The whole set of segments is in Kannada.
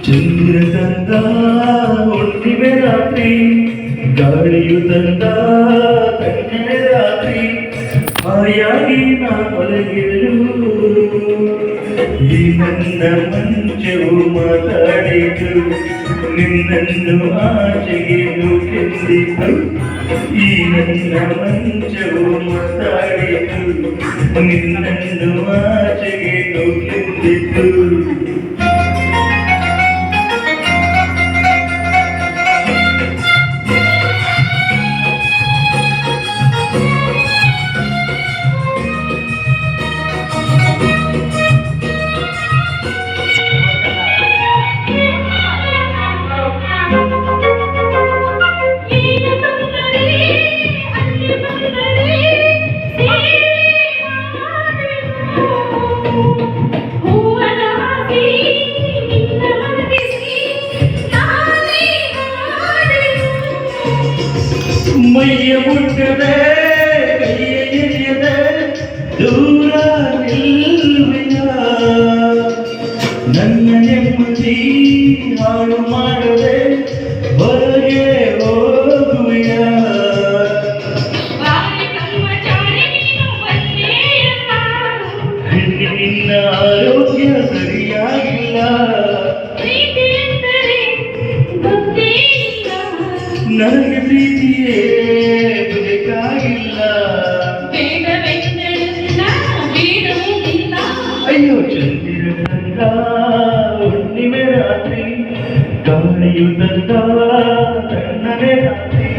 ಚಂದ್ರ ತಂದ ಹುಟ್ಟಿವೆ ರಾತ್ರಿ, ಗಾಳಿಯು ತಂದ ತಣ್ಣನೆ ರಾತ್ರಿ, ಹಾಯಾಗಿ ನಾ ಮಲಗಿರಲು ಈ ನನ್ನ ಮಂಚವು ಮಾತಾಡಿತು, ನಿನ್ನನ್ನು ಆಚೆಗೆ ನೂಕೆಂದಿತು. ಈ ನನ್ನ ಮಂಚವು ಮಾತಾಡಿತು, ನಿನ್ನನ್ನು ಆಚೆಗೆ ನೂಕೆಂದಿತು. ಮೈಯ ಮುಟ್ಟದೆ ಕೈಯ ಎಳೆಯದೆ ದೂರ ನಿಲ್ಲುವೆಯ, ನನ್ನ ನೆಮ್ಮದಿ ಹಾಳು ಮಾಡದೆ ಹೊರಗೆ ಹೋಗುವೆಯ. ನಿನ್ನ ಆರೋಗ್ಯ ಸರಿಯಾಗಿಲ್ಲ, ನನಗೆ ಪ್ರೀತಿಯೇ ಬೇಕಾಗಿಲ್ಲ. ಅಯ್ಯೋ ಚಂದಿರ ತಂದ ಹುಣ್ಣಿಮೆ ರಾತ್ರಿ, ಗಾಳಿಯು ತಂದ ತಣ್ಣನೆ ರಾತ್ರಿ,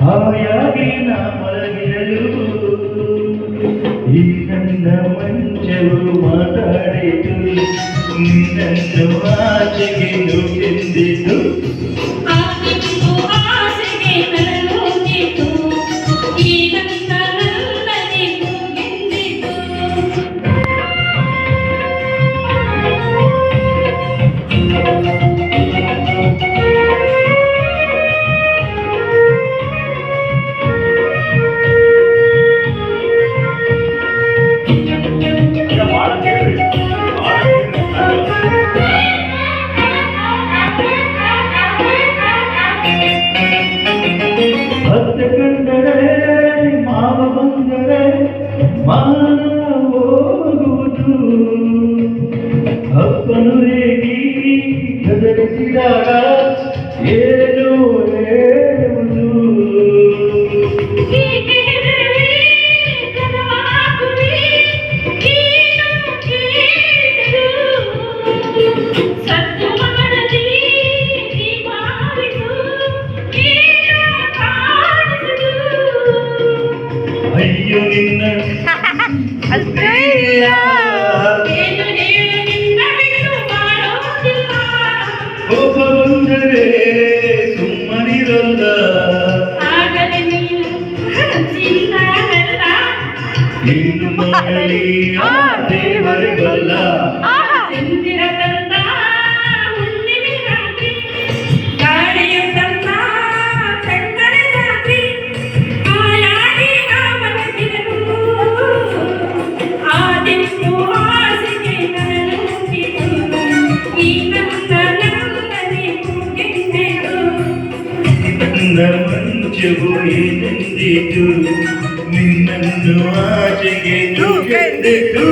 ಹಾಯಾಗಿ ನಾ ಮಲಗಿರಲು ಈ ನನ್ನ ಮಂಚವು ಮಾತಾಡಿತು, ನಿನ್ನನ್ನು ಆಚೆಗೆ ನೂಕೆಂದಿತು. ಮಾವ ಬಂದರೆ ಮಾನ ಹೋಗುವುದು, ಅಪ್ಪನು ರೇಗಿ ಗದರಿಸಿದಾಗ ಏನು ಹೇಳುವುದು. ಅಯ್ಯೋ ನಿನ್ನ ಕೋಪ ಬಂದರೆ ಸುಮ್ಮನಿರಲ್ಲ, ಇನ್ನು ಮಾಡಲಿ ಆ ದೇವರೇ ಬಲ್ಲ. ನನ್ನ ಮಂಚವು ಏನೆಂದಿತು, ನಿನ್ನನ್ನು ಆಚೆಗೆ ನೂಕೆಂದಿತು.